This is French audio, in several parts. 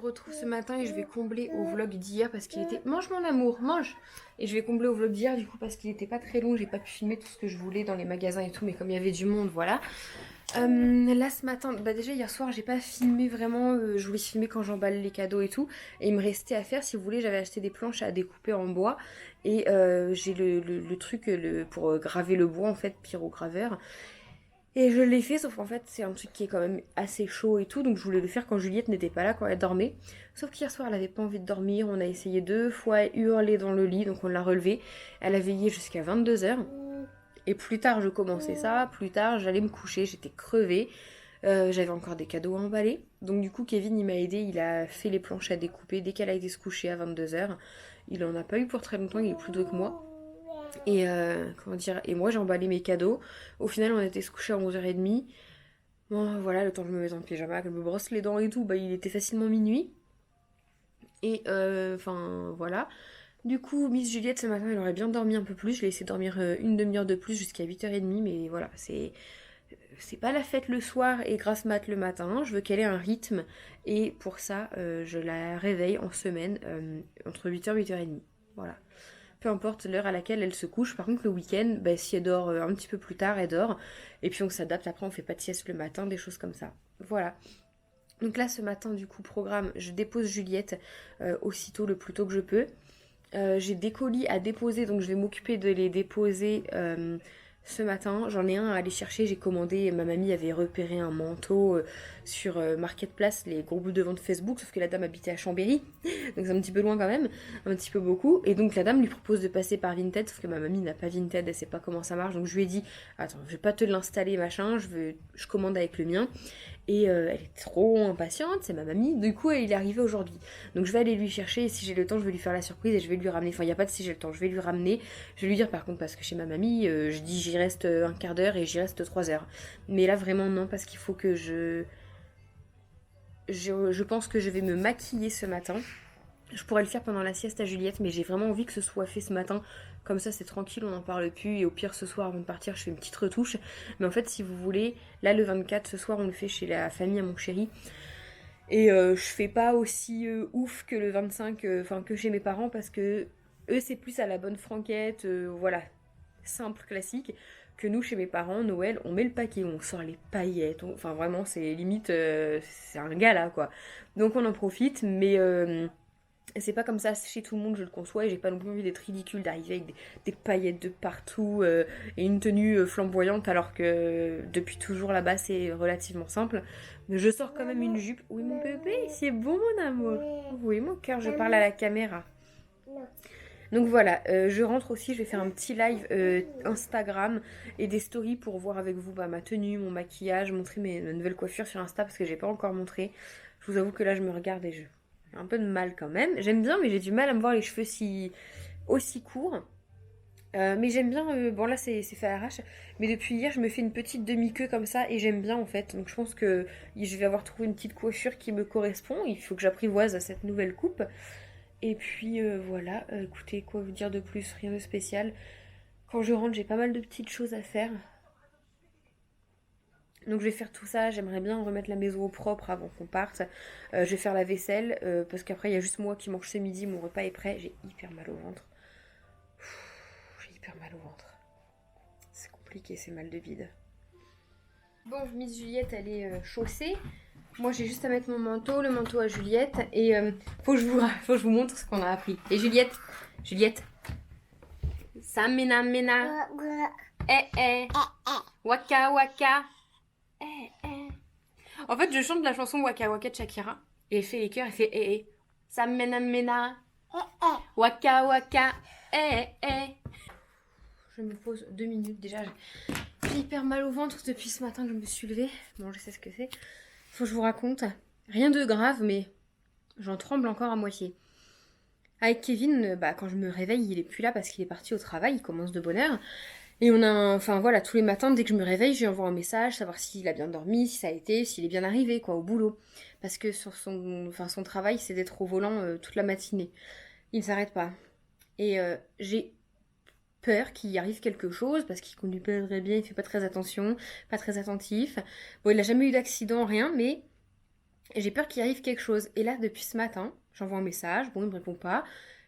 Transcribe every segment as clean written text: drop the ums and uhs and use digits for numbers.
retrouve ce matin et je vais combler au vlog d'hier parce qu'il était... Mange mon amour, mange. Et je vais combler au vlog d'hier du coup parce qu'il était pas très long, j'ai pas pu filmer tout ce que je voulais dans les magasins et tout, mais comme il y avait du monde, voilà. Là ce matin, bah déjà hier soir j'ai pas filmé vraiment, je voulais filmer quand j'emballe les cadeaux et tout, et il me restait à faire, si vous voulez, j'avais acheté des planches à découper en bois, et j'ai le truc pour graver le bois en fait, pyrograveur. Et je l'ai fait, sauf qu'en fait, c'est un truc qui est quand même assez chaud et tout, donc je voulais le faire quand Juliette n'était pas là, quand elle dormait. Sauf qu'hier soir, elle avait pas envie de dormir, on a essayé 2 fois, elle hurlait dans le lit, donc on l'a relevée. Elle a veillé jusqu'à 22 h. Et plus tard, je commençais ça, plus tard, j'allais me coucher, j'étais crevée. J'avais encore des cadeaux à emballer. Donc du coup, Kevin, il m'a aidé, il a fait les planches à découper dès qu'elle a été se coucher à 22 h. Il en a pas eu pour très longtemps, il est plus doué que moi. Et comment dire, et moi j'ai emballé mes cadeaux. Au final, on était se coucher à 11h30. Bon, voilà, le temps que je me mette en pyjama, que je me brosse les dents et tout, bah il était facilement minuit. Et enfin voilà. Du coup, Miss Juliette ce matin, elle aurait bien dormi un peu plus. Je l'ai laissé dormir une demi-heure de plus jusqu'à 8h30, mais voilà, c'est pas la fête le soir et grasse mat le matin. Je veux qu'elle ait un rythme, et pour ça, je la réveille en semaine entre 8h et 8h30. Voilà. Peu importe l'heure à laquelle elle se couche. Par contre, le week-end, bah, si elle dort un petit peu plus tard, elle dort. Et puis on s'adapte, après on fait pas de sieste le matin, des choses comme ça. Voilà. Donc là, ce matin, du coup, programme, je dépose Juliette aussitôt, le plus tôt que je peux. J'ai des colis à déposer, donc je vais m'occuper de les déposer ce matin. J'en ai un à aller chercher, j'ai commandé, ma mamie avait repéré un manteau sur Marketplace, les groupes de vente Facebook, sauf que la dame habitait à Chambéry, donc c'est un petit peu loin quand même, un petit peu beaucoup. Et donc la dame lui propose de passer par Vinted, sauf que ma mamie n'a pas Vinted, elle sait pas comment ça marche, donc je lui ai dit, attends, je vais pas te l'installer machin, je commande avec le mien. Et elle est trop impatiente, c'est ma mamie. Du coup, il est arrivé aujourd'hui. Donc je vais aller lui chercher, et si j'ai le temps, je vais lui faire la surprise et je vais lui ramener. Enfin, il n'y a pas de si j'ai le temps, je vais lui ramener. Je vais lui dire par contre, parce que chez ma mamie, je dis j'y reste un quart d'heure et j'y reste 3 heures. Mais là, vraiment, non, parce qu'il faut que je pense que je vais me maquiller ce matin. Je pourrais le faire pendant la sieste à Juliette, mais j'ai vraiment envie que ce soit fait ce matin. Comme ça, c'est tranquille, on n'en parle plus. Et au pire, ce soir, avant de partir, je fais une petite retouche. Mais en fait, si vous voulez, là, le 24, ce soir, on le fait chez la famille à mon chéri. Et je fais pas aussi ouf que le 25, enfin que chez mes parents, parce que eux, c'est plus à la bonne franquette, voilà, simple, classique. Que nous, chez mes parents, Noël, on met le paquet, on sort les paillettes. Enfin, vraiment, c'est limite, c'est un gala, quoi. Donc, on en profite, mais c'est pas comme ça chez tout le monde, je le conçois, et j'ai pas non plus envie d'être ridicule, d'arriver avec des paillettes de partout et une tenue flamboyante, alors que depuis toujours là-bas c'est relativement simple. Mais je sors quand même une jupe. Oui mon bébé, c'est bon mon amour. Oui mon cœur, je parle à la caméra. Donc voilà, je rentre aussi, je vais faire un petit live Instagram et des stories pour voir avec vous ma tenue, mon maquillage, montrer ma nouvelle coiffure sur Insta parce que j'ai pas encore montré. Je vous avoue que là je me regarde et j'ai un peu de mal quand même. J'aime bien, mais j'ai du mal à me voir les cheveux aussi courts. Mais j'aime bien, bon là c'est fait à l'arrache, mais depuis hier je me fais une petite demi-queue comme ça et j'aime bien en fait. Donc je pense que je vais avoir trouvé une petite coiffure qui me correspond. Il faut que j'apprivoise à cette nouvelle coupe. Et puis voilà, écoutez, quoi vous dire de plus, rien de spécial. Quand je rentre, j'ai pas mal de petites choses à faire. Donc je vais faire tout ça, j'aimerais bien remettre la maison au propre avant qu'on parte. Je vais faire la vaisselle, parce qu'après il y a juste moi qui mange ce midi, mon repas est prêt. J'ai hyper mal au ventre. J'ai hyper mal au ventre. C'est compliqué ces mal de bide. Bon, Miss Juliette, elle est chaussée. Moi j'ai juste à mettre mon manteau, le manteau à Juliette. Et faut que je vous montre ce qu'on a appris. Et Juliette, ça mena mena. Eh. Waka waka. Eh. En fait, je chante la chanson Waka Waka de Shakira. Et elle fait les chœurs, elle fait Ça mena mena. Waka waka. Eh. Je me pose 2 minutes déjà. J'ai hyper mal au ventre depuis ce matin que je me suis levée. Bon, je sais ce que c'est. Faut que je vous raconte. Rien de grave, mais j'en tremble encore à moitié. Avec Kevin, quand je me réveille, il est plus là parce qu'il est parti au travail, il commence de bonne heure. Et enfin voilà, tous les matins, dès que je me réveille, je lui envoie un message, savoir s'il a bien dormi, si ça a été, s'il est bien arrivé, quoi, au boulot. Parce que sur son travail, c'est d'être au volant toute la matinée. Il ne s'arrête pas. Et j'ai peur qu'il y arrive quelque chose, parce qu'il conduit pas très bien, il fait pas très attention, pas très attentif. Bon, il a jamais eu d'accident, rien, mais Et j'ai peur qu'il arrive quelque chose. Et là, depuis ce matin, j'envoie un message, bon, il me répond pas.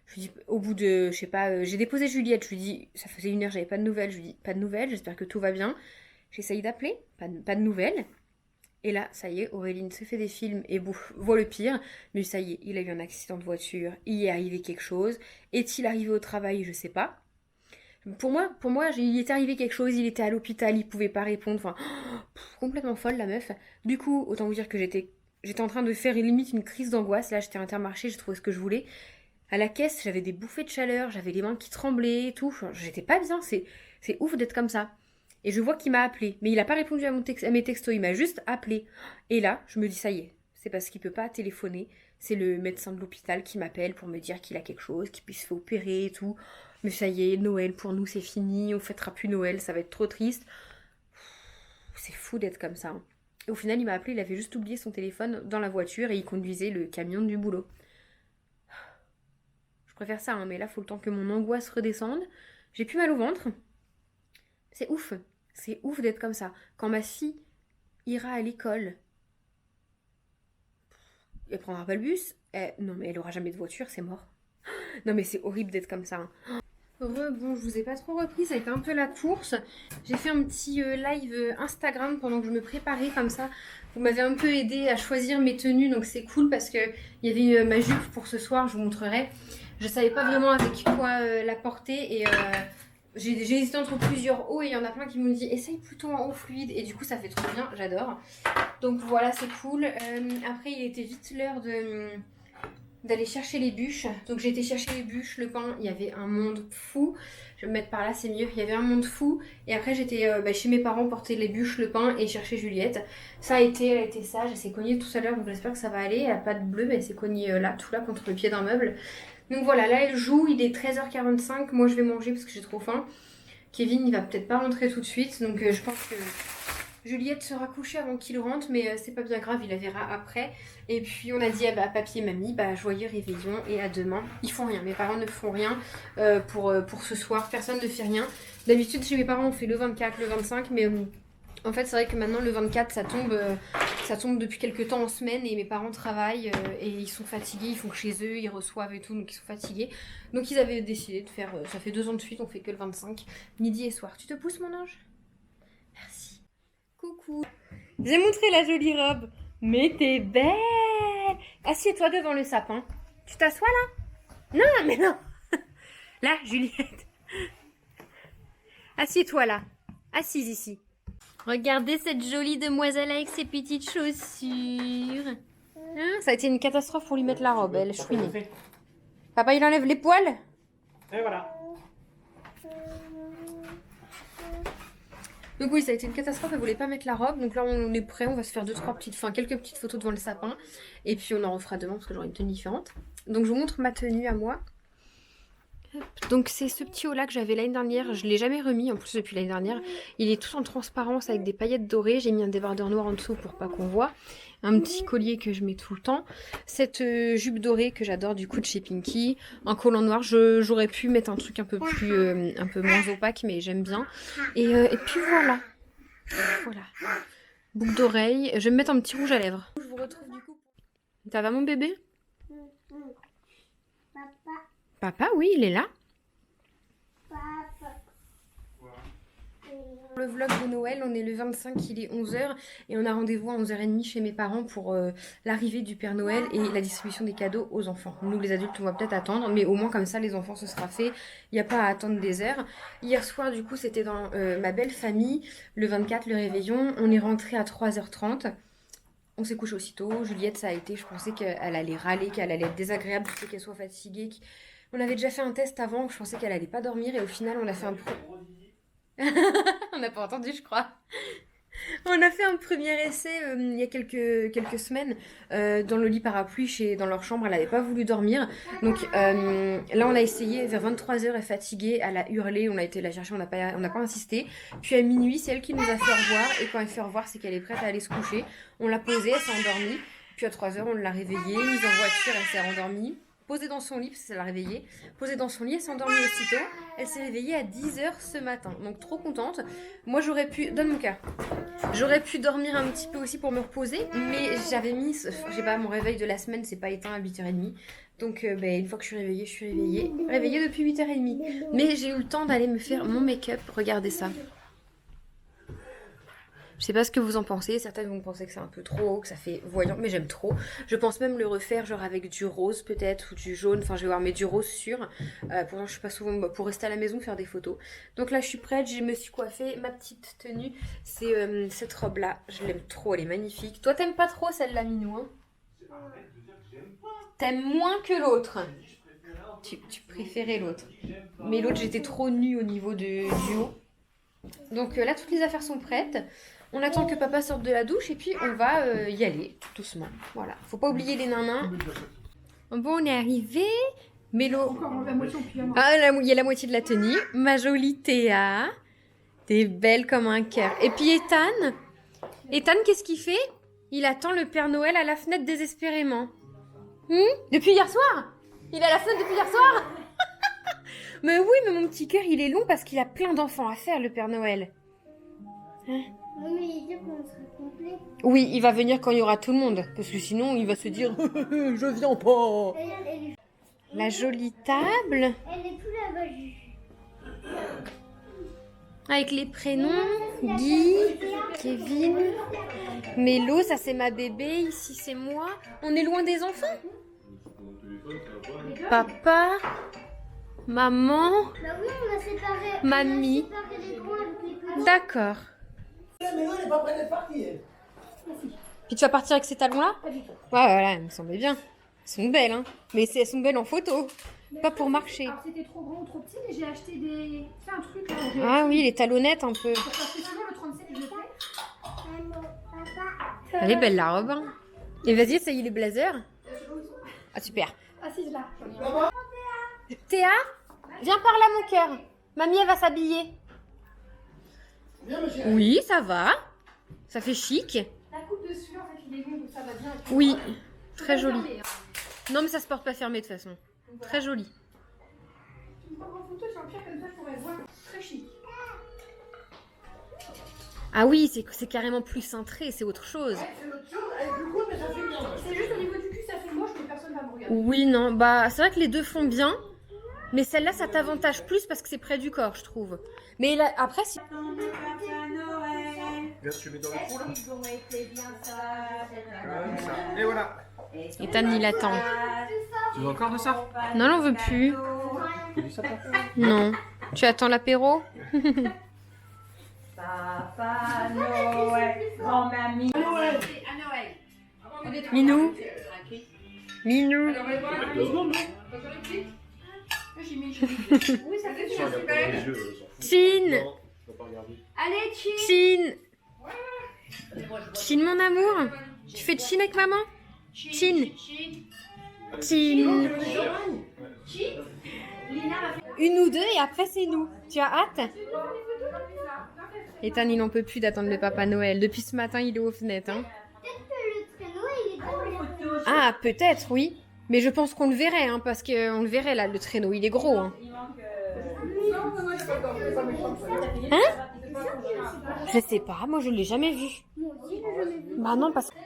Je lui dis, au bout de, je sais pas, j'ai déposé Juliette, je lui dis, ça faisait 1 heure, j'avais pas de nouvelles. Je lui dis, pas de nouvelles, j'espère que tout va bien. J'essaye d'appeler, pas de nouvelles. Et là, ça y est, Auréline se fait des films et voit le pire. Mais ça y est, il a eu un accident de voiture, il y est arrivé quelque chose. Est-il arrivé au travail? Je sais pas. Pour moi, il était arrivé quelque chose, il était à l'hôpital, il pouvait pas répondre. Enfin, complètement folle la meuf. Du coup, autant vous dire que j'étais en train de faire limite une crise d'angoisse. Là, j'étais à Intermarché, j'ai trouvé ce que je voulais. À la caisse, j'avais des bouffées de chaleur, j'avais les mains qui tremblaient et tout. Enfin, j'étais pas bien, c'est ouf d'être comme ça. Et je vois qu'il m'a appelé, mais il a pas répondu à mes textos, il m'a juste appelé. Et là, je me dis, ça y est, c'est parce qu'il peut pas téléphoner. C'est le médecin de l'hôpital qui m'appelle pour me dire qu'il a quelque chose, qu'il puisse se faire opérer et tout. Mais ça y est, Noël pour nous c'est fini, on fêtera plus Noël, ça va être trop triste. C'est fou d'être comme ça. Et au final, il m'a appelé, il avait juste oublié son téléphone dans la voiture et il conduisait le camion du boulot. Je préfère ça, hein, mais là, il faut le temps que mon angoisse redescende. J'ai plus mal au ventre. C'est ouf. C'est ouf d'être comme ça. Quand ma fille ira à l'école, elle prendra pas le bus. Non, mais elle aura jamais de voiture, c'est mort. Non, mais c'est horrible d'être comme ça. Hein. Bon, je vous ai pas trop repris, ça a été un peu la course. J'ai fait un petit live Instagram pendant que je me préparais comme ça. Vous m'avez un peu aidé à choisir mes tenues, donc c'est cool parce que il y avait ma jupe pour ce soir, je vous montrerai. Je savais pas vraiment avec quoi la porter et j'ai hésité entre plusieurs hauts et il y en a plein qui m'ont dit essaye plutôt en haut fluide et du coup ça fait trop bien, j'adore. Donc voilà, c'est cool. Après, il était vite l'heure d'aller chercher les bûches. Donc j'ai été chercher les bûches, le pain, il y avait un monde fou. Je vais me mettre par là, c'est mieux. Il y avait un monde fou. Et après j'étais chez mes parents porter les bûches, le pain et chercher Juliette. Elle a été sage, elle s'est cognée tout à l'heure, donc j'espère que ça va aller. Elle a pas de bleu, mais elle s'est cognée tout là contre le pied d'un meuble. Donc voilà, là elle joue, il est 13h45. Moi je vais manger parce que j'ai trop faim. Kevin il va peut-être pas rentrer tout de suite, donc je pense que Juliette sera couchée avant qu'il rentre, mais c'est pas bien grave, il la verra après. Et puis on a dit à papy et mamie, joyeux réveillon et à demain. Ils font rien, mes parents ne font rien pour ce soir, personne ne fait rien. D'habitude chez mes parents on fait le 24, le 25, mais en fait c'est vrai que maintenant le 24 ça tombe depuis quelques temps en semaine et mes parents travaillent et ils sont fatigués, ils font que chez eux, ils reçoivent et tout, donc ils sont fatigués. Donc ils avaient décidé de faire, ça fait 2 ans de suite, on fait que le 25, midi et soir. Tu te pousses mon ange? Merci. Coucou. J'ai montré la jolie robe. Mais t'es belle. Assieds-toi devant le sapin. Tu t'assois là? Non, mais non. Là, Juliette. Assieds-toi là. Assise ici. Regardez cette jolie demoiselle avec ses petites chaussures. Hein, ça a été une catastrophe pour lui mettre la robe, elle chouinée. Papa, il enlève les poils? Et voilà. Donc oui, ça a été une catastrophe, elle voulait pas mettre la robe. Donc là, on est prêt, on va se faire quelques petites photos devant le sapin. Et puis on en refera demain parce que j'aurai une tenue différente. Donc je vous montre ma tenue à moi. Donc c'est ce petit haut là que j'avais l'année dernière, je l'ai jamais remis en plus depuis l'année dernière. Il est tout en transparence avec des paillettes dorées, j'ai mis un débardeur noir en dessous pour pas qu'on voit. Un petit collier que je mets tout le temps. Cette jupe dorée que j'adore du coup de chez Pinky. Un collant noir, j'aurais pu mettre un truc un peu moins opaque mais j'aime bien. Et puis voilà. Voilà. Boucle d'oreille, je vais me mettre un petit rouge à lèvres. Je vous retrouve du coup. Ça va mon bébé? Papa, oui, il est là. Le vlog de Noël, on est le 25, il est 11h et on a rendez-vous à 11h30 chez mes parents pour l'arrivée du Père Noël et la distribution des cadeaux aux enfants. Nous les adultes on va peut-être attendre, mais au moins comme ça les enfants ce sera fait, il n'y a pas à attendre des heures. Hier soir du coup c'était dans ma belle famille, le 24 le réveillon, on est rentré à 3h30. On s'est couché aussitôt, Juliette ça a été, je pensais qu'elle allait râler, qu'elle allait être désagréable, qu'elle soit fatiguée. On avait déjà fait un test avant, je pensais qu'elle allait pas dormir et au final on a fait un... On n'a pas entendu, je crois. On a fait un premier essai il y a quelques semaines dans le lit parapluie dans leur chambre. Elle n'avait pas voulu dormir. Donc là, on a essayé vers 23h. Elle est fatiguée. Elle a hurlé. On a été la chercher. On n'a pas insisté. Puis à minuit, c'est elle qui nous a fait au revoir. Et quand elle fait au revoir, c'est qu'elle est prête à aller se coucher. On l'a posée. Elle s'est endormie. Puis à 3h, on l'a réveillée. Mise en voiture, elle s'est rendormie. posée dans son lit, parce que ça l'a réveillée. Posée dans son lit, elle s'est endormie aussitôt. Elle s'est réveillée à 10h ce matin. Donc trop contente. Moi j'aurais pu... Donne mon cœur. J'aurais pu dormir un petit peu aussi pour me reposer. Mais j'avais mis... Je sais pas, mon réveil de la semaine s'est pas éteint à 8h30. Donc une fois que je suis réveillée, Réveillée depuis 8h30. Mais j'ai eu le temps d'aller me faire mon make-up. Regardez ça. Je sais pas ce que vous en pensez, certaines vont penser que c'est un peu trop, que ça fait voyant, mais j'aime trop. Je pense même le refaire genre avec du rose peut-être ou du jaune, enfin je vais voir, mais du rose sûr. Pourtant je suis pas souvent pour rester à la maison faire des photos. Donc là je suis prête, je me suis coiffée, ma petite tenue, c'est cette robe là, je l'aime trop, elle est magnifique. Toi t'aimes pas trop celle-là Minou hein? T'aimes moins que l'autre. Tu préférais l'autre. Mais l'autre j'étais trop nue au niveau du haut. Donc là toutes les affaires sont prêtes. On attend que papa sorte de la douche et puis on va y aller tout doucement. Voilà, faut pas oublier les nanas. Bon, on est arrivé. Mélo. Ah, il y a la moitié de la tenue. Ma jolie Théa. T'es belle comme un cœur. Et puis Ethan. Ethan, qu'est-ce qu'il fait? Il attend le Père Noël à la fenêtre désespérément. Depuis hier soir? Il est à la fenêtre depuis hier soir? Mais oui, mais mon petit cœur, il est long parce qu'il a plein d'enfants à faire, le Père Noël. Hein? Oui, mais il dit qu'on serait complet. Oui, il va venir quand il y aura tout le monde. Parce que sinon, il va se dire je viens pas. Regarde, La jolie table. elle est tout là-bas. Avec les prénoms. Guy, Kevin, Mélo, ça c'est ma bébé. Ici c'est moi. On est loin des enfants. Papa. Maman. Bah oui, on a séparé. Mamie. On a séparé les grands avec les petits. D'accord. Mais non, elle n'est pas prête de partir. Puis tu vas partir avec ces talons-là? Ouais, voilà, elles me semblaient bien. Elles sont belles, hein. Mais elles sont belles en photo, pas pour marcher. Alors c'était trop grand ou trop petit, mais j'ai acheté des... C'est un truc là. Ah oui, les talonnettes un peu. Parce que sinon le 37 je le fais. Papa. Elle est belle la robe. Hein. Et vas-y, essaye les blazers. Ah super. Assise là. Théa, viens par là mon cœur. Mamie, elle va s'habiller. Viens, monsieur. Oui, ça va. Ça fait chic. La coupe dessus en fait il est long donc ça va bien. Oui, très joli. Fermé, hein. Non mais ça se porte pas fermé de toute façon. Donc, voilà. Très joli. Tu me prends en photo sur le pire comme ça je pourrais voir. Très chic. Ah oui, c'est carrément plus cintré, c'est autre chose. C'est l'autre chose, elle est plus courte, mais ça fait bien. C'est juste au niveau du cul ça fait moche mais personne va me regarder. Oui, non, bah c'est vrai que les deux font bien. Mais celle-là, ça t'avantage plus parce que c'est près du corps, je trouve. Mais là, après, si... Viens, tu mets dans le trou là. Ils ont été bien sages. Comme ça. Et voilà. Ethan, il attend. Tu veux encore de ça? Non, on veut plus. Tu dis ça toi? Non. Tu attends l'apéro? Papa Noël, grand-mamie. Minou. Minou. Oui ça fait Ça, regarde pas dans les yeux, Chin. Non, tu vas pas regarder. Allez cheese. Chin. Chin, mon amour. Tu fais chin avec maman? Chin. Chin. Une ou deux et après c'est nous. Tu as hâte? Ethan, il n'en peut plus d'attendre le Papa Noël. Depuis ce matin, il est aux fenêtres. Hein. Le traîneau, il est dans la... Ah, peut-être, oui. Mais je pense qu'on le verrait, hein, parce qu'on le verrait là, le traîneau, il est gros. Hein, hein? Je sais pas, moi je l'ai jamais vu. Moi aussi, je l'ai vu. Bah non, parce que...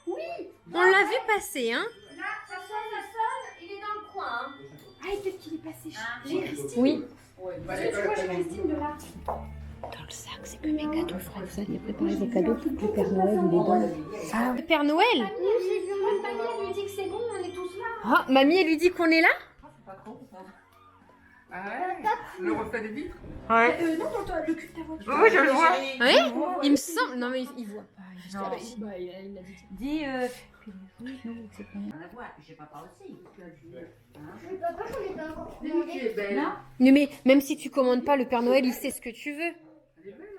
Oui, on l'a vu passer, hein. Là ça sonne, il est dans le coin. Hein. Ah peut-être qu'il est passé chez Christine. Oui. Parce que tu vois chez Christine de là. Dans le sac, c'est que mes cadeaux, frère. Ça, il a préparé des cadeaux pour que le Père Noël il les donne. Ah, le Père Noël? Oui, c'est bien. Même mamie elle lui dit que c'est bon, on est tous là. Ah, mamie, elle lui dit qu'on est là? Ah ouais? Le reflet des vitres? Ouais. Non, non, toi, le cul de ta voiture. Oui, je le vois. Oui, il me semble. Non, mais il voit pas. Non. Bah, il a dit. Dis, j'ai papa aussi. Mais papa, j'en ai pas encore Dis-nous commandé. qui est belle. Non, mais même si tu commandes pas, le Père Noël, il sait ce que tu veux.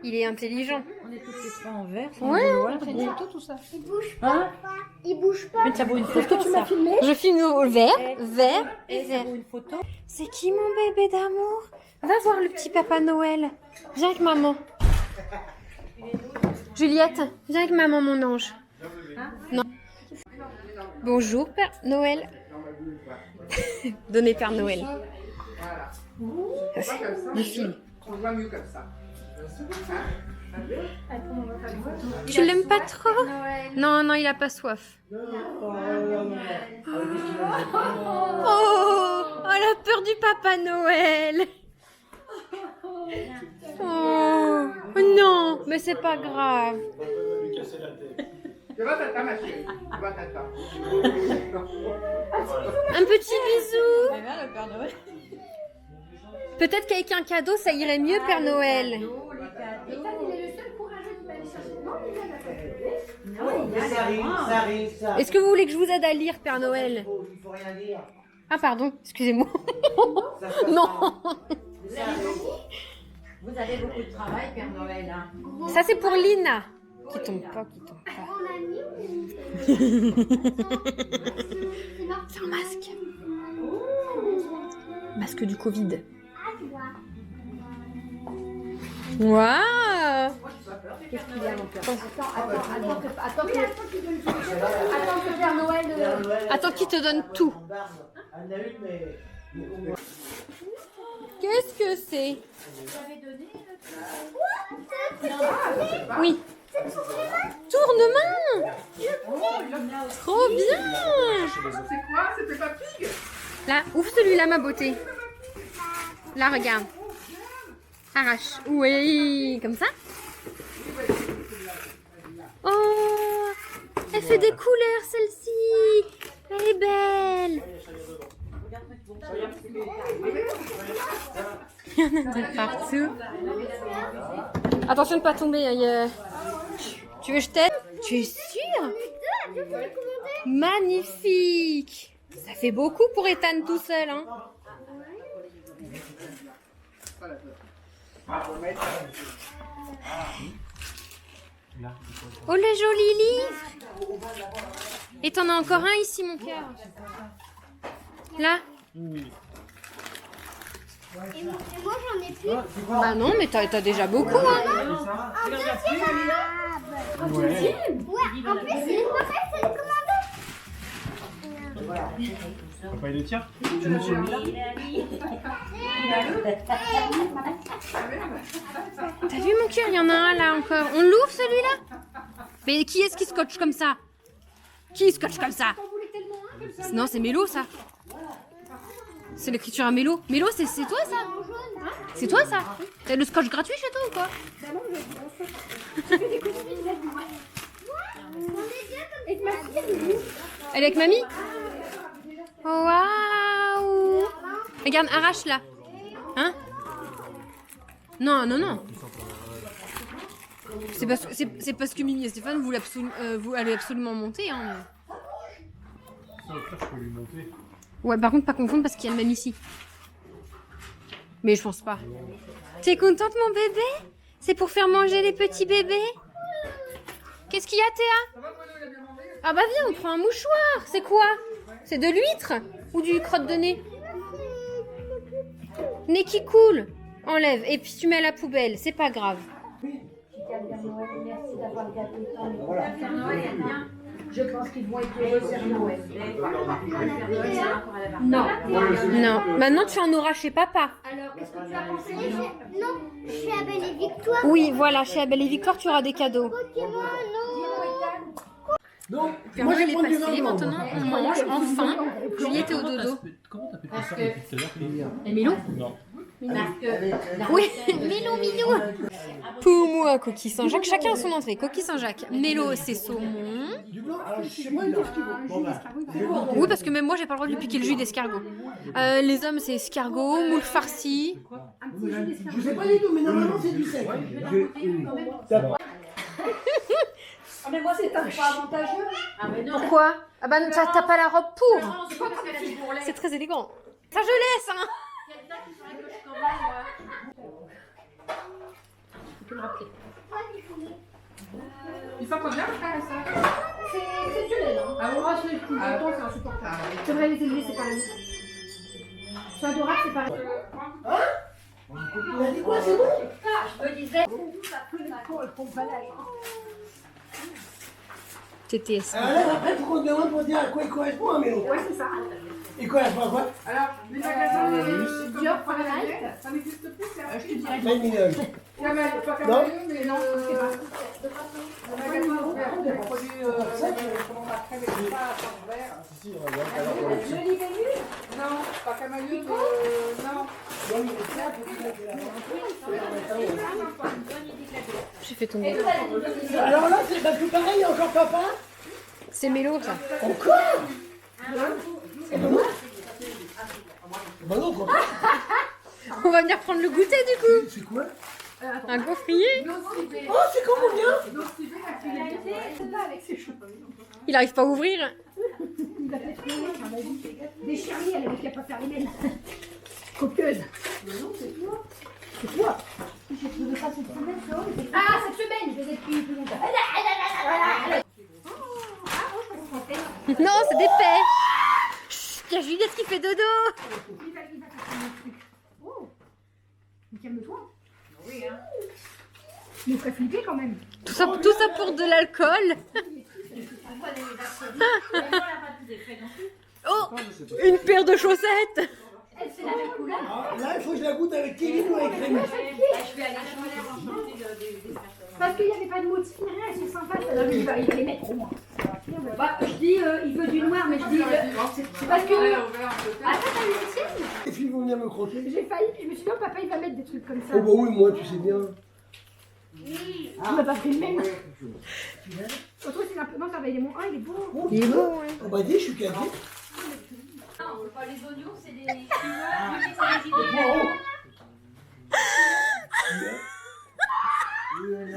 Il est intelligent. On est tous les trois en vert. Ouais. C'est une photo tout ça. Il bouge pas. Il bouge pas. Mais ça vaut une photo, ça. Je filme au vert, vert et Ça vert. vaut une photo. C'est qui mon bébé d'amour? Va voir le petit Papa Noël. Viens avec maman. Juliette, viens avec maman, mon ange. Non. Bonjour, Père Noël. Donner Père Noël. Voilà. Ça, c'est Comme ça, du film. on voit mieux comme ça. Tu l'aimes pas trop? Non, non, il a pas soif. Oh, la peur du Papa Noël. Oh, non, mais c'est pas grave. Tu vois tata, ma chérie. Tu vois tata. Un petit bisou. C'est bien le Père Noël. Peut-être qu'avec un cadeau, ça irait mieux, Père Noël. Et ça, il est le seul courageux qui va aller chercher. Non, mais là, il a pas Non, il y a Ça arrive, ça arrive, ça. Est-ce que vous voulez que je vous aide à lire, Père Noël? Il faut rien dire. Ah, pardon, excusez-moi. Ça se passe Non. pas. Ça arrive. Vous avez beaucoup de travail, Père Noël. Hein. Ça, c'est pour Lina. Qui tombe pas, qui tombe pas. On a mis ou... C'est un masque. Masque du Covid. Waouh! Qu'est-ce qu'il y a, mon cœur? Attends que Père Noël... Attends qu'il te donne tout. Elle en a une, mais. Qu'est-ce que c'est? Oui. Tournement! Trop bien! C'est quoi? C'est Peppa Pig? Là, ouvre celui-là, ma beauté. Là, regarde. Arrache. Oui, comme ça. Oh, elle fait des couleurs, celle-ci. Elle est belle. Il y en a de partout. Attention de ne pas tomber. Hein, Tu veux que je t'aide? Tu es sûre? Magnifique. Ça fait beaucoup pour Ethan tout seul. Hein. Oh, le joli livre. Et t'en as encore un ici, mon cœur. Là. Et moi, j'en ai plus. Bah non, mais t'as déjà beaucoup. Hein. Ouais, en plus, c'est une nouvelle, c'est le commando. Papa, il est tien? T'as vu, mon cœur? Il y en a un là encore. On l'ouvre celui-là? Mais qui est-ce qui scotche comme ça? Qui scotche comme ça? Non, c'est Mélo, ça. C'est l'écriture à Mélo. Mélo, c'est toi, ça? C'est toi, ça? T'as le scotch gratuit chez toi ou quoi? Elle est avec mamie? Oh, waouh! Regarde, arrache là. Hein? Non, non, non. C'est parce que Mimi et Stéphane vous allez absolument monter. Hein. Ça, au pire, je peux lui monter. Ouais, par contre, pas confondre parce qu'il y a le même ici. Mais je pense pas. T'es contente, mon bébé? C'est pour faire manger les petits bébés? Qu'est-ce qu'il y a, Théa? Ah bah viens, on prend un mouchoir. C'est quoi? C'est de l'huître? Ou du crotte de nez? Nez qui coule. Enlève. Et puis tu mets à la poubelle. C'est pas grave. Merci d'avoir gâté ton Père Noël est bien. Je pense qu'ils vont être heureux, Père Noël. Non. Non. Maintenant, tu en auras chez papa. Alors, qu'est-ce que tu as pensé? Non, je suis à Belle et Victoire. Oui, voilà. Chez Abel et Victoire, tu auras des cadeaux. Pokémon, non. Donc, Père moi Noël j'ai est pas du passé. vin. Maintenant, on mange enfin. Juliette est au dodo. Comment t'as pu faire ça depuis tout à l'heure? Et Milo? Non. Oui, Milo, Milo. Pour moi, coquille Saint-Jacques. Chacun a son entrée. Coquille Saint-Jacques. Mélo, c'est saumon. Du blanc, alors je sais pas du tout ce qu'il veut. Bon, bah, Oui, parce que même moi, j'ai pas le droit de lui piquer le jus d'escargot. Les hommes, c'est escargot, moule farci. je sais pas du tout, mais normalement c'est du sec. Ah, mais moi, c'est pas avantageux. Ah, mais non. Pourquoi? Ah bah, t'as pas la robe pour. Non, c'est pas parce qu'elle a dit pour les. C'est très élégant. Ça, je laisse, hein. Quelqu'un qui ferait que je commande, moi. Tu peux le rappeler. Ils sont combien, frère et sœur? C'est exceptionnel. Hein. Ah bon? Moi, je les trouve autant, c'est insupportable. C'est vrai, les élever, c'est pas la même. C'est adorable, c'est pareil. Il a dit quoi, c'est bon? Je me disais, TTS. Alors là, après, il faut qu'on demande pour dire à quoi il correspond, hein, mais ouais, c'est ça. Et quoi, quoi? Alors, les magasins Dior, Fahrenheit. ça n'existe plus, c'est Je te dirais. Pas une mineur. Camel, pas Non. Camel, mais non, c'est pas. Le magasin ouvert, des produits, comment on appelle, les pas à part vert. Si, regarde. Jolie Vénus. Non, pas Camel, non. J'ai fait tomber. Alors là, c'est tout pareil, encore papa? C'est Mélo, ça. Encore? C'est dommage. Bah non, quoi. On va venir prendre le goûter, du coup. C'est quoi? Un gaufrier. Oh, c'est combien? Avec ses cheveux. Il arrive pas à ouvrir. Il va peut-être courir, vas-y. Déchirée, elle avait qu'à pas faire les mêmes. Coqueuse. C'est toi. J'ai trouvé ça cette semaine, ça. Ah, cette semaine, je les ai depuis plus longtemps. Non, c'est des pêches. Chut, il y a Juliette qui fait dodo. Il va faire un truc. Oh. Mais calme-toi. Oui, hein. Il nous ferait flipper quand même. Tout ça pour de l'alcool. Oh, une paire de chaussettes. Elle, c'est la même couleur. Ah, là, il faut que je la goûte avec Kevin ou avec Rémi. Je vais aller changer des personnes. Parce qu'il n'y avait pas de motif, ni rien, elles sont sympas. Alors, il va les mettre au moins. Bah, je dis, il veut du noir, mais je dis. C'est parce que. Attends, t'as eu aussi. Les filles vont venir me croquer. J'ai failli, puis je me suis dit, non, papa, il va mettre des trucs comme ça. Oh bah oui, moi, tu sais bien. Tu m'as pas pris le même. Je trouve que c'est un peu. Non, ça va, il est mon 1, il est beau. Oh, Il est beau, ouais. Oh bah dis, je suis cadré. Non, c'est pas les oignons, c'est des chinois. Lui, c'est des idées.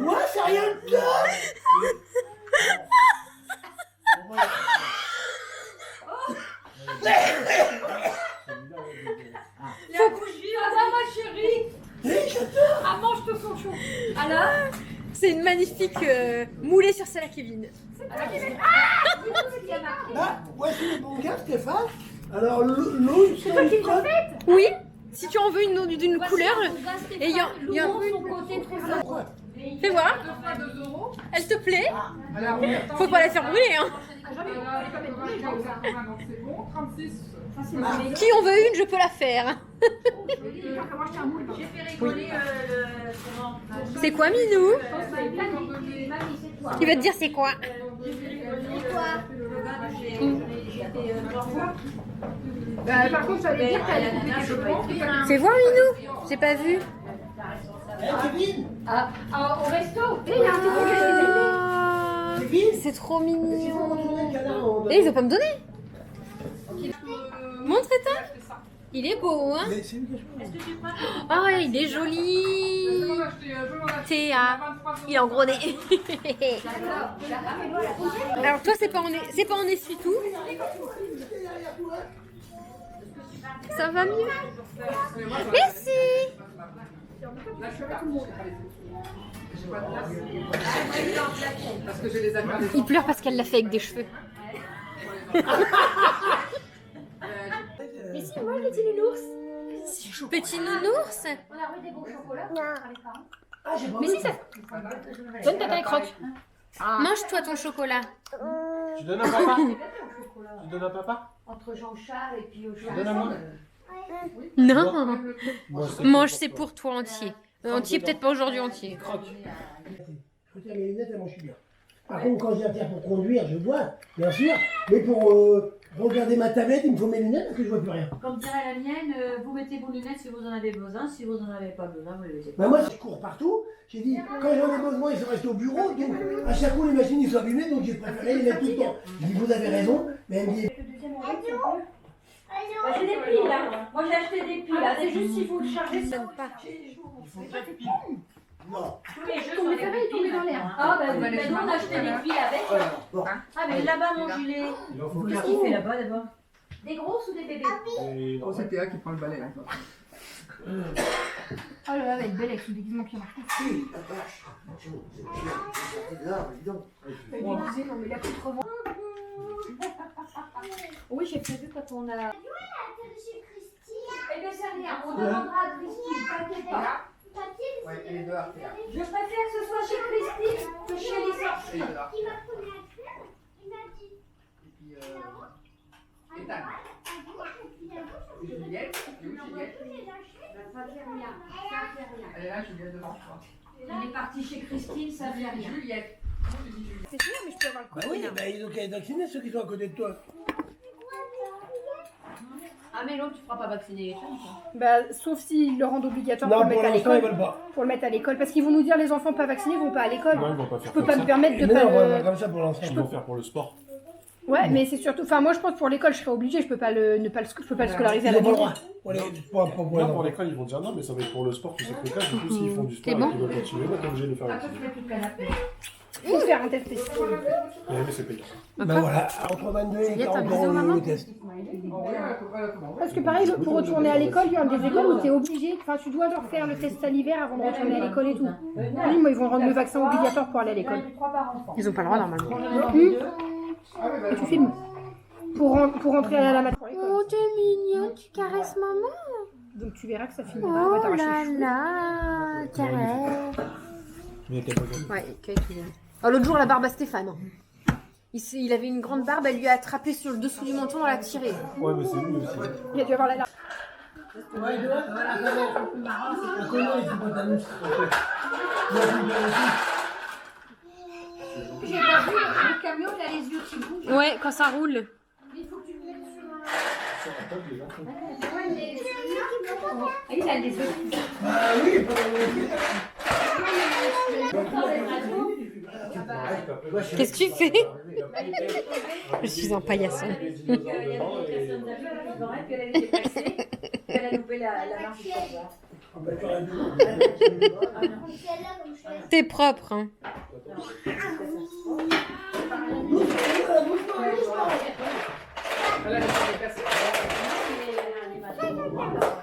Moi, c'est rien de ça. La bougie, ah ma chérie. Ah, mange tout son chou. Alors, C'est une magnifique moulée sur celle à Kevin. Là, voici les bons gars, Stéphane. Alors, l'eau, C'est toi qui me l'as fait. Oui, si tu en veux une d'une couleur, et il y a Son côté très quoi? fais voir. 2 euros. Elle te plaît? Alors, Faut pas la faire brûler, hein. c'est bon, 36. Qui en veut une, je peux la faire. j'ai fait rigoler comment C'est quoi, Minou? Mamie, c'est toi. Il va te dire c'est quoi? j'ai fait rigoler le gars de chez Par contre, ça veut dire qu'elle a trouvé quelque chose. Fais voir, Minou. J'ai pas vu. Kevin? Au resto. Et il y a un petit truc que j'ai aimé. Kevin? C'est trop Il faut mignon. retourner le canard en Et il veut pas me donner. Montre état. Il est beau, hein? Mais c'est une question. Oh, il est joli. Théa. Il est en gros nez. Alors toi, c'est pas en essuie-tout. Ça va mieux. Merci. Parce que j'ai les affaires des Il pleure parce qu'elle l'a fait avec des cheveux. Mais si, moi, le petit nounours. Petit nounours. On a rue des bons chocolats. Ah, j'ai pas Mais vu. si, ça. Donne papa et croque. Mange-toi ton chocolat. Tu donnes à papa? Tu donnes à papa? Entre Jean-Charles et puis Tu donnes à moi? Non. Moi, Mange, c'est pour toi entier. Entier, peut-être pas aujourd'hui entier. Croque. Je retire mes lunettes, elle mange bien. Par contre, quand j'ai un terre pour conduire, je vois, bien sûr. Mais pour regarder ma tablette, il me faut mes lunettes parce que je vois plus rien. Comme dirait la mienne, vous mettez vos lunettes si vous en avez besoin. Si vous en avez pas besoin, vous les mettez pas. Bah moi, je cours partout. J'ai dit, quand j'en ai besoin, ils sont restés au bureau. Donc, à chaque fois, les machines, ils sont abîmées. Donc, j'ai préféré les mettre tout le temps. Je dis, vous avez raison. Mais elle me dit, Le deuxième en fait, c'est un peu. Bah, j'ai des piles là. Moi j'ai acheté des piles là. C'est juste s'il faut le charger. Ça donne pas. non. Tous les jeux Ton sont métal est tombé dans l'air. Ah bah oui, bah, nous on a acheté des piles avec. Bon. Ah mais là-bas mon gilet. Il en faut Qu'est-ce 4. qu'il fait là-bas d'abord? Des grosses ou des bébés? Et Oh, c'est Théa qui prend le balai. Hein. Oh là là, elle va être belle avec son déguisement qui a marqué. La vache. C'est là, dis donc. Elle est déguisée, non mais il a plus de revente. Oui, j'ai prévu quand on a. Chez Christine. Eh bien c'est rien, on demandera à Christine, t'inquiète pas. Ouais, elle est dehors, Théa. Je préfère que ce soit chez Christine que chez les Elle est sorciers. dehors. Qui m'a pris un cœur. Il m'a dit. Et puis, Ethan. Ça fait rien. Ça fait rien. Elle est là, Juliette, devant toi. Il est parti chez Christine, ça fait rien. Juliette. C'est sûr, mais je peux avoir le Bah oui, bah, ils ont qu'à être vaccinés ceux qui sont à côté de toi. Ah mais l'autre, tu ne feras pas vacciner les femmes, quoi. Bah, sauf s'ils le rendent obligatoire pour Non, le pour mettre à l'instant, ils l'école. veulent pas. Pour le mettre à l'école. Parce qu'ils vont nous dire les enfants pas vaccinés vont pas à l'école. Non, ils vont pas faire Je peux comme pas ça. me permettre de Mais pas non, on va le... faire comme ça pour l'instant. Ils vont faire pour le sport. Ouais, mais c'est surtout... Enfin, moi, je pense pour l'école, je serais obligée. Je peux pas le scolariser à Ils la n'ont pas le maison. droit. Pour les, pour les Non, pour enfants. l'école, ils vont dire non, mais ça va être pour le sport, tout ça, que là. Du coup, s'ils font du sport T'es et bon qu'ils veulent continuer, ils vont être obligés de le faire vacciner. Il faut faire un test PCR. Mais c'est payant. Bah voilà, entre 22 et Juliette, un 40 bisou, ans maman. le test. Parce que pareil, pour retourner à l'école, il y a des écoles où tu es obligé, enfin tu dois leur faire le test salivaire avant de retourner à l'école et tout. Oui, moi ils vont rendre le vaccin obligatoire pour aller à l'école. Ils ont pas le droit normalement. Et tu filmes pour rentrer à la matin. Oh, t'es mignon, tu caresses maman. Donc tu verras que ça finit. On va Oh t'arracher là les cheveux. là, caresse. Mais t'as pas gagné. Ouais, qu'il aime. Oh, l'autre jour, la barbe à Stéphane. Il avait une grande barbe, elle lui a attrapé sur le dessous du menton, elle l'a tiré. Ouais, mais c'est lui aussi. Il a dû avoir la larme. Ouais, de là, voilà, on connaît les hypotamus. J'ai pas vu le camion, il a les yeux qui bougent. Ouais, quand ça roule. Il a les yeux. Bah oui, Qu'est-ce que tu fais? Je suis un paillasson. T'es propre, hein.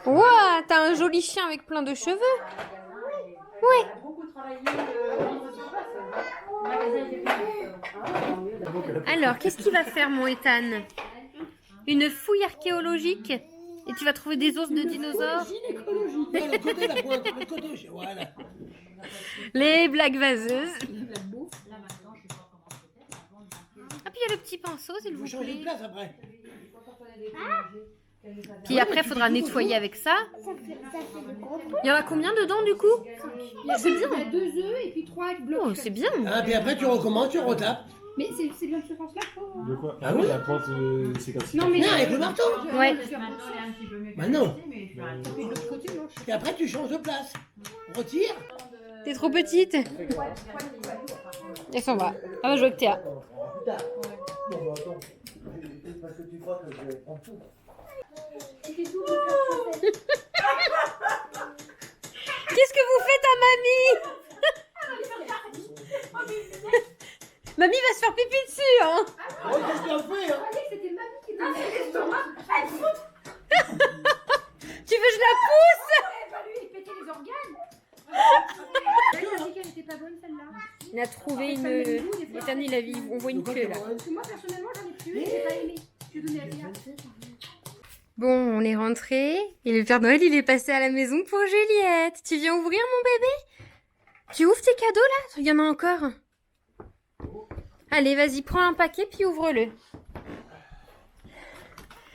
Ouah, t'as un joli chien avec plein de cheveux. Ouais. Alors, qu'est-ce qu'il va faire, mon Ethan? Une fouille archéologique? Et tu vas trouver des os de dinosaures? le côté, la pointe, le côté, voilà. Les blagues vaseuses. Ah, puis il y a le petit pinceau, s'il vous Vous changez de plaît. place après. Puis après, il faudra nettoyer avec ça. Ça fait du gros Il y en a combien dedans, du coup? Il y a 2 œufs et puis 3 blocs. Oh, c'est bien. Ah, puis après, tu recommences, tu retapes. Mais c'est bien de ce sens-là. De quoi? Ah oui. La pointe, c'est comme si. Non, mais Non, avec le marteau. Ouais. Bah non. de l'autre côté, non. Et après, tu changes de place. Retire. T'es trop petite. Elle s'en va. Elle va jouer avec Théa. Qu'est-ce que vous faites à mamie? Mamie va se faire pipi dessus, hein. Oh, qu'est-ce qu'il a fait, hein? C'était mamie qui Tu veux que je la pousse? lui, il pétait les organes. Elle a dit qu'elle était pas bonne celle-là. Il a trouvé une... Ethan, il a vu... On voit une queue, là. Parce que moi, personnellement, j'en ai tué, j'ai pas aimé. Je donnais à Théa. Bon, on est rentré et le Père Noël, il est passé à la maison pour Juliette. Tu viens ouvrir, mon bébé? Tu ouvres tes cadeaux, là? Il y en a encore. Allez, vas-y, prends un paquet puis ouvre-le.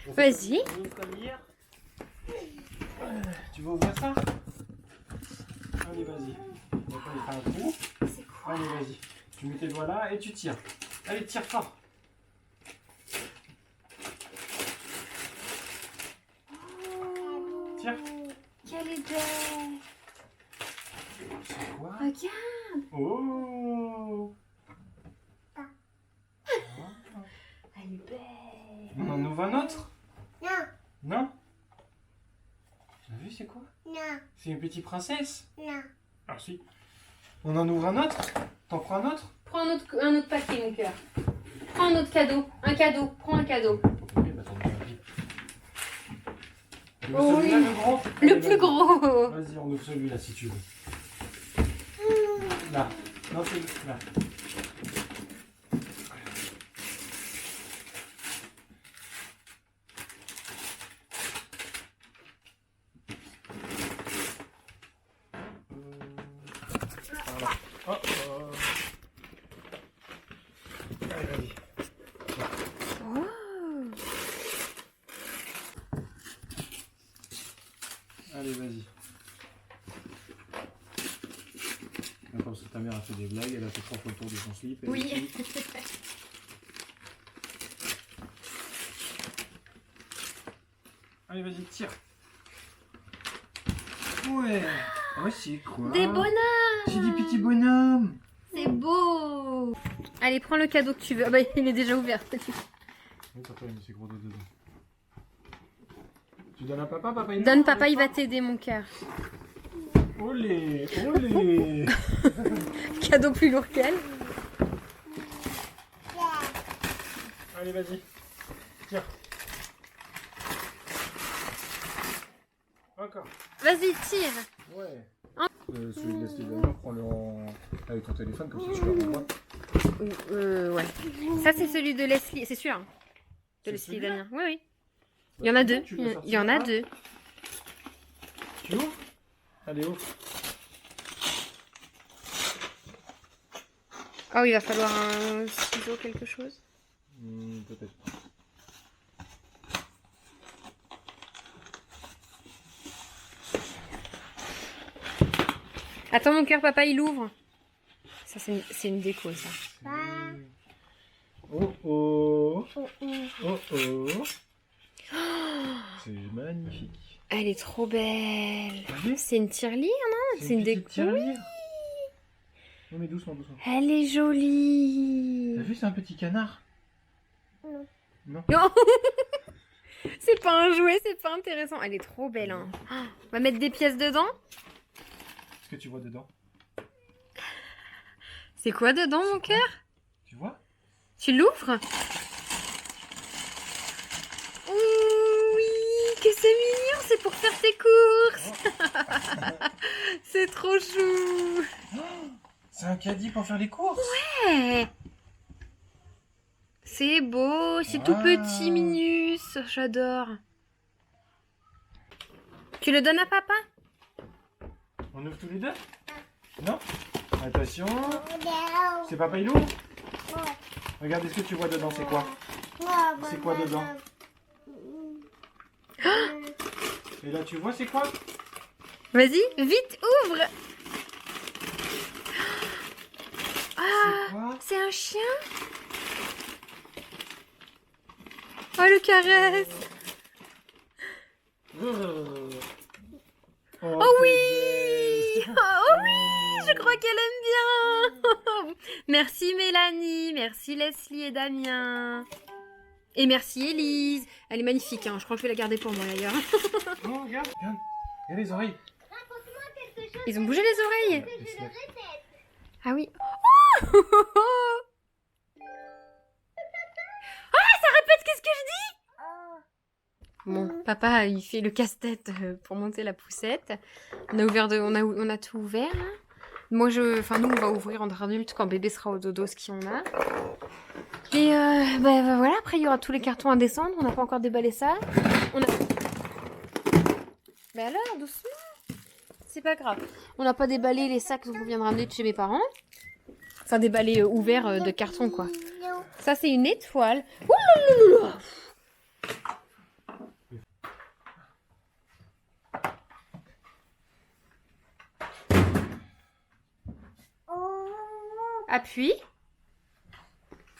Vas-y. Tu veux ouvrir ça? Allez, vas-y. On va faire un trou. Allez, vas-y. Tu mets tes doigts là et tu tires. Allez, tire fort. Tire. Quelle est belle. C'est quoi? Regarde. Oh! Elle est belle. On en ouvre un autre? Non, Non? Tu as vu, c'est quoi? non, C'est une petite princesse? non. Ah si. On en ouvre un autre? T'en prends un autre? Prends un autre paquet, mon cœur. Prends un autre cadeau. Un cadeau. Prends un cadeau. Ok, bah t'en ouvres un. Tu veux Oh celui-là, oui. le grand? Le Allez, plus vas-y. gros. Vas-y, on ouvre celui-là si tu veux. Là. Non, c'est là. Oh, oh. Allez, vas-y. Allez, vas-y. Ta mère a fait des blagues, elle a fait 3 fois le tour de son slip. Oui. Allez, vas-y, tire. Ouais. Ah ouais, c'est quoi? Des bonhommes. C'est des petits bonhommes. C'est beau. Allez, prends le cadeau que tu veux. Ah bah, il est déjà ouvert. Oui, papa, il met ses gros doigts dedans. Tu donnes à papa, papa il Donne papa, il va t'aider mon cœur. Olé, olé. Cadeau plus lourd qu'elle. Allez, vas-y. Tiens. Encore. Vas-y, tire. Ouais. Celui de Leslie Damien, prends-le avec ton téléphone, comme ça tu le renvoies. Ouais. Ça, c'est celui de Leslie. C'est sûr. Hein. De C'est Leslie celui-là Damien. Oui, oui. Il y en a deux. Tu l'as sorti Il y en a là? deux. Tu ouvres? Allez, ouvre. Oh, il va falloir un ciseau, quelque chose. Peut-être. Attends, mon cœur, papa, il ouvre. Ça, c'est une déco, ça. Oh oh. Oh oh. C'est magnifique. Elle est trop belle. T'as vu? C'est une tirelire, non? C'est une déco. tirelire. Non mais doucement, doucement. Elle est jolie. T'as vu, c'est un petit canard? Non. Non. C'est pas un jouet, c'est pas intéressant. Elle est trop belle. Hein. On va mettre des pièces dedans. Qu'est-ce que tu vois dedans? C'est quoi dedans, mon cœur? Tu vois? Tu l'ouvres? Oui, que c'est mignon, c'est pour faire tes courses. C'est trop chou. C'est un caddie pour faire les courses? Ouais. C'est beau, c'est tout petit, minus. J'adore. Tu le donnes à papa? On ouvre tous les deux? Non? Attention. C'est papa il ouvre? Regarde, est-ce que tu vois dedans, c'est quoi? C'est quoi dedans? Et là, tu vois, c'est quoi? Vas-y, vite, ouvre. C'est quoi? C'est un chien? Oh, le caresse. Oh oui. Oh oui, je crois qu'elle aime bien. Merci Mélanie, merci Leslie et Damien. Et merci Élise. Elle est magnifique, hein. Je crois que je vais la garder pour moi d'ailleurs. Oh, regarde, regarde. Regarde les oreilles. Ils ont bougé les oreilles. Ah oui. Oh, ça répète qu'est-ce que je dis? Bon, papa, il fait le casse-tête pour monter la poussette. On a ouvert on a tout ouvert. Là. Moi, nous, on va ouvrir en adulte quand bébé sera au dodo, ce qu'on a. Et voilà, après, il y aura tous les cartons à descendre. On n'a pas encore déballé ça. Ben alors, doucement. C'est pas grave. On n'a pas déballé les sacs qu'on vient de ramener de chez mes parents. Enfin, déballé ouvert de carton, quoi. Ça, c'est une étoile. Ouh là là là. Appuie.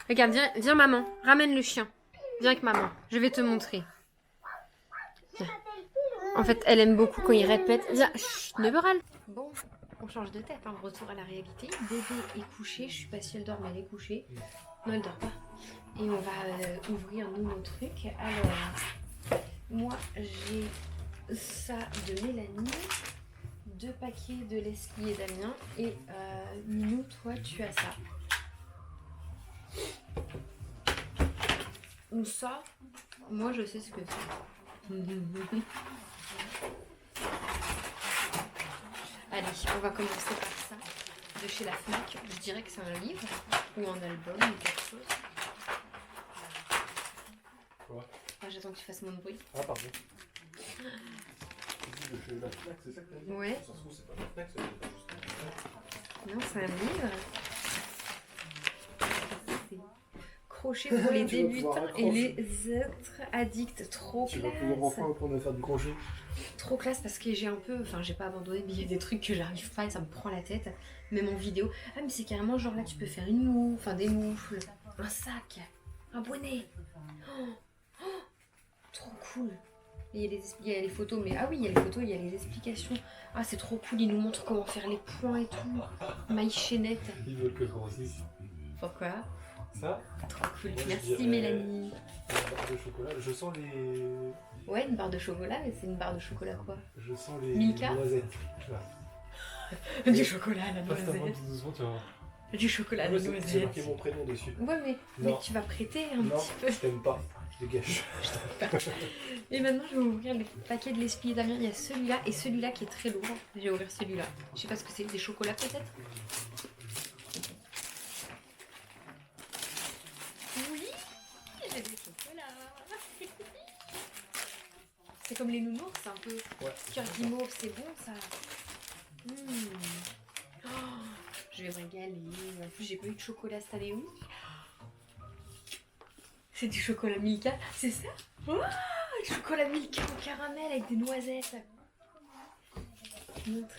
Regarde, viens maman. Ramène le chien. Viens avec maman. Je vais te montrer. Viens. En fait, elle aime beaucoup quand il répète. Viens, chut, ne me râle. Bon, on change de tête. Hein. Retour à la réalité. Bébé est couché. Je suis pas si elle dort, mais elle est couchée. Non, elle dort pas. Et on va ouvrir nous nos trucs. Alors, moi, j'ai ça de Mélanie. 2 paquets de Leslie et Damien. Et Minou, toi, tu as ça. Ou ça, moi, je sais ce que c'est. Allez, on va commencer par ça. De chez la FNAC. Je dirais que c'est un livre ou un album ou quelque chose. Quoi? Ah, j'attends que tu fasses mon bruit. Ah, pardon. C'est la FNAC, c'est ça que t'as dit? Ouais. Ça se trouve, c'est pas la FNAC, c'est juste... Non, c'est un livre. C'est crochet pour les débutants et les autres addicts. Trop Tu vas classe. pouvoir enfin apprendre à faire du crochet. trop classe parce que j'ai un peu, enfin j'ai pas abandonné, mais il y a des trucs que j'arrive pas et ça me prend la tête, même en vidéo. Ah mais c'est carrément genre là tu peux faire une moufle, enfin des moufles, un sac, un bonnet. Oh, oh, trop cool. Et il y a les photos, mais ah oui il y a les photos, il y a les explications. Ah c'est trop cool, il nous montre comment faire les points et tout. Maille chaînette. Ils veulent que je grossisse. Pourquoi? Ça? Trop cool, Moi, je merci dirais Mélanie. Une barre de chocolat. Je sens les. Ouais une barre de chocolat, mais c'est une barre de chocolat quoi? Je sens les Milka noisettes. Du chocolat à la Passe ta main noisette. tout doucement, tu vas voir. Du chocolat à la Ouais, c'est noisette. marqué mon prénom dessus. Ouais mais Non. tu vas prêter un Non, petit peu. je t'aime pas. Dégage. Et maintenant je vais ouvrir les paquets de l'esprit Damien. Il y a celui-là et celui-là qui est très lourd. Je vais ouvrir celui-là. Je sais pas ce que c'est, des chocolats peut-être? Oui, j'ai des chocolats. C'est comme les nounours, c'est un peu Ouais. cœur guimauve, c'est bon ça. Oh, je vais me régaler. En plus j'ai pas eu de chocolat cette année. Oui. C'est du chocolat Milka, c'est ça? Oh, chocolat Milka au caramel avec des noisettes. Montre.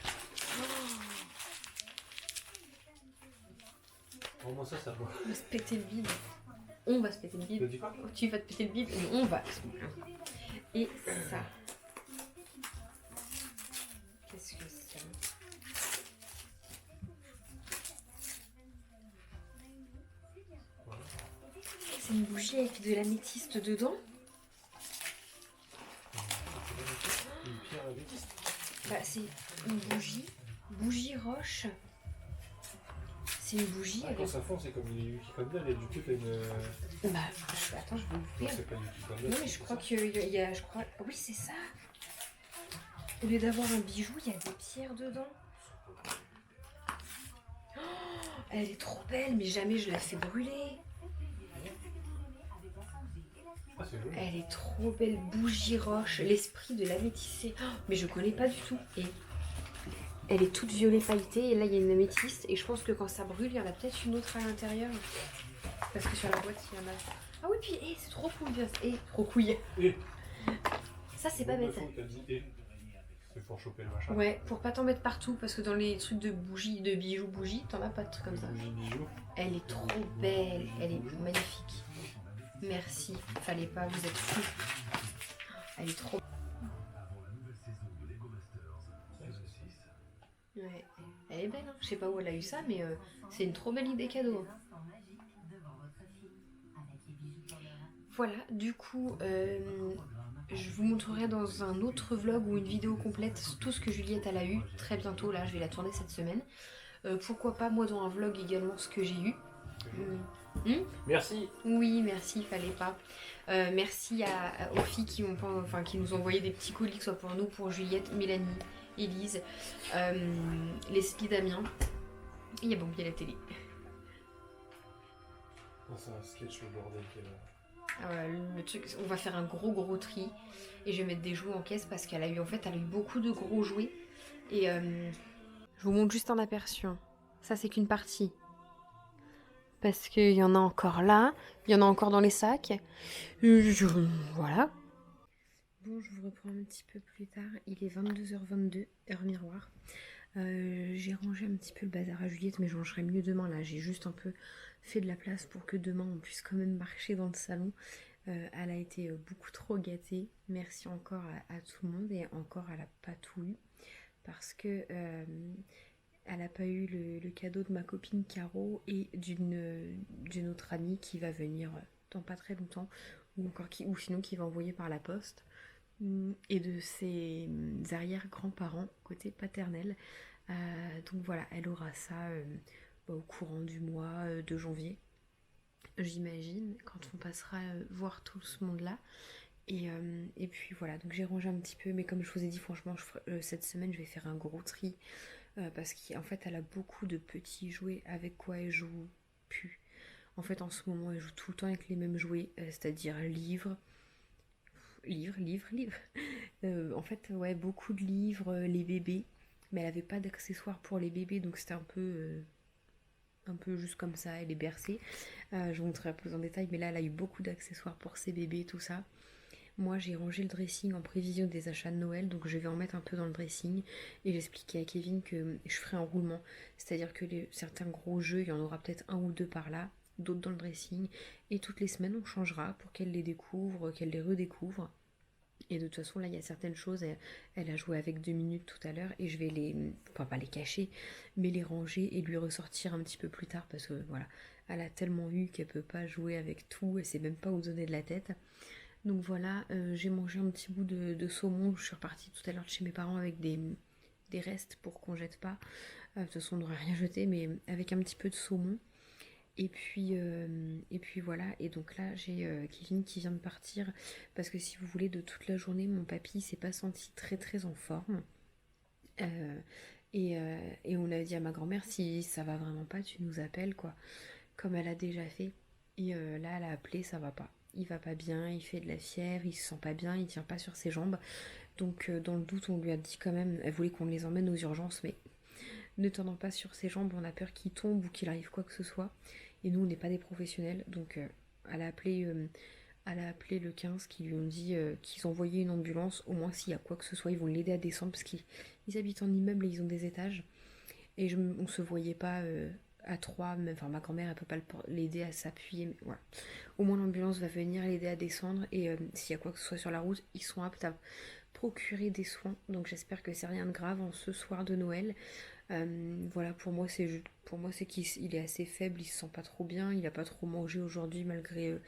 Au moins ça va. On va se péter le bide. On va se péter le Tu as bide. dit quoi? Tu vas te péter le bide, mais on va. Et ça. Qu'est-ce que c'est? C'est une bougie avec de l'améthyste dedans. Une pierre améthyste. Bah, c'est une bougie roche. C'est une bougie Ah, quand avec... ça fond, c'est comme du Kikondel, il y a du cul, une. Bah, attends, je vais Non, ouvrir. c'est pas du Kikondel. Non mais je crois qu'il y a... Oui c'est ça. Au lieu d'avoir un bijou, il y a des pierres dedans. Oh, elle est trop belle, mais jamais je la fais brûler. Ah, c'est joli. Elle est trop belle, bougie roche, l'esprit de l'améthyste. Oh, mais je connais pas du tout. Et elle est toute violet pailletée et là il y a une améthyste et je pense que quand ça brûle, il y en a peut-être une autre à l'intérieur. Parce que sur la boîte, il y en a... Ah oui, puis c'est trop cool, bien. Trop couille. Et. Ça c'est pas bête. T'as dit et. C'est pour choper le machin. Ouais, pour pas t'en mettre partout, parce que dans les trucs de bougies, de bijoux bougies, t'en as pas de trucs comme ça. Bougie bijou. Elle est trop belle, elle est magnifique. Merci, fallait pas, vous êtes fous. Elle est trop... Ouais, elle est belle, hein. Je sais pas où elle a eu ça, mais c'est une trop belle idée cadeau. Voilà, du coup, je vous montrerai dans un autre vlog ou une vidéo complète tout ce que Juliette elle a eu très bientôt. Là, je vais la tourner cette semaine. Pourquoi pas moi dans un vlog également ce que j'ai eu. Merci. Oui, merci, fallait pas. Merci aux filles qui nous ont envoyé des petits colis, que ce soit pour nous, pour Juliette, Mélanie, Élise, Leslie, Damien. Et il y a la télé. Oh, c'est un sketch au bordel qu'elle a. Le truc, on va faire un gros tri et je vais mettre des jouets en caisse parce qu'elle a eu beaucoup de gros jouets et je vous montre juste un aperçu. Ça c'est qu'une partie parce qu'il y en a encore là, il y en a encore dans les sacs. Voilà. Bon, je vous reprends un petit peu plus tard. Il est 22h22, heure miroir. J'ai rangé un petit peu le bazar à Juliette, mais je rangerai mieux demain. Là, j'ai juste un peu fait de la place pour que demain on puisse quand même marcher dans le salon. Elle a été beaucoup trop gâtée. Merci encore à tout le monde et encore elle n'a pas tout eu parce que elle n'a pas eu le cadeau de ma copine Caro et d'une autre amie qui va venir dans pas très longtemps ou sinon qui va envoyer par la poste. Et de ses arrière-grands-parents côté paternel. Donc voilà, elle aura ça au courant du mois de janvier, j'imagine, quand on passera voir tout ce monde-là. Et puis voilà, donc j'ai rangé un petit peu, mais comme je vous ai dit, franchement, cette semaine, je vais faire un gros tri, parce qu'en fait, elle a beaucoup de petits jouets avec quoi elle joue plus. En fait, en ce moment, elle joue tout le temps avec les mêmes jouets, c'est-à-dire livres. En fait, ouais, beaucoup de livres, les bébés, mais elle avait pas d'accessoires pour les bébés, donc c'était un peu juste comme ça, elle est bercée. Je vous montrerai plus en détail, mais là, elle a eu beaucoup d'accessoires pour ses bébés, tout ça. Moi j'ai rangé le dressing en prévision des achats de Noël, donc je vais en mettre un peu dans le dressing. Et j'expliquais à Kevin que je ferai un roulement, c'est-à-dire que certains gros jeux, il y en aura peut-être un ou deux par là, d'autres dans le dressing. Et toutes les semaines on changera pour qu'elle les découvre, qu'elle les redécouvre. Et de toute façon là il y a certaines choses, elle a joué avec 2 minutes tout à l'heure et je vais enfin pas les cacher, mais les ranger et lui ressortir un petit peu plus tard parce que voilà, elle a tellement eu qu'elle peut pas jouer avec tout, elle sait même pas où donner de la tête. Donc voilà, j'ai mangé un petit bout de saumon, je suis repartie tout à l'heure de chez mes parents avec des restes pour qu'on jette pas. De toute façon on n'aurait rien jeté, mais avec un petit peu de saumon. Et puis voilà, et donc là j'ai Kevin qui vient de partir parce que si vous voulez, de toute la journée mon papy s'est pas senti très très en forme. Et on a dit à ma grand-mère, si ça va vraiment pas tu nous appelles quoi, comme elle a déjà fait. Et là elle a appelé, ça va pas, il va pas bien, il fait de la fièvre, il se sent pas bien, il tient pas sur ses jambes. Donc dans le doute on lui a dit quand même, elle voulait qu'on les emmène aux urgences, mais ne tenant pas sur ses jambes, on a peur qu'il tombe ou qu'il arrive quoi que ce soit. Et nous, on n'est pas des professionnels, donc elle a appelé le 15 qui lui ont dit qu'ils envoyaient une ambulance. Au moins, s'il y a quoi que ce soit, ils vont l'aider à descendre parce qu'ils habitent en immeuble et ils ont des étages. Et on se voyait pas à 3, même, enfin ma grand-mère, elle peut pas l'aider à s'appuyer. Mais voilà. Au moins, l'ambulance va venir l'aider à descendre et s'il y a quoi que ce soit sur la route, ils sont aptes à procurer des soins. Donc j'espère que c'est rien de grave en ce soir de Noël. Voilà, pour moi c'est qu'il est assez faible, il se sent pas trop bien, il a pas trop mangé aujourd'hui malgré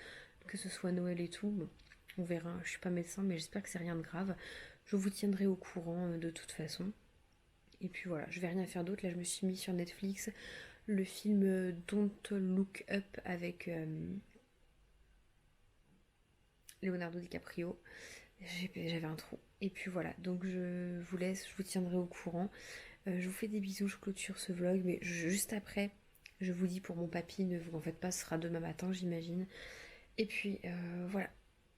que ce soit Noël et tout. Bon, on verra, je suis pas médecin mais j'espère que c'est rien de grave. Je vous tiendrai au courant de toute façon. Et puis voilà, je vais rien faire d'autre. Là je me suis mis sur Netflix le film Don't Look Up avec Leonardo DiCaprio. J'avais un trou. Et puis voilà, donc je vous laisse, je vous tiendrai au courant. Je vous fais des bisous, je clôture ce vlog, mais juste après, je vous dis pour mon papy, ne vous en faites pas, ce sera demain matin j'imagine. Et puis voilà,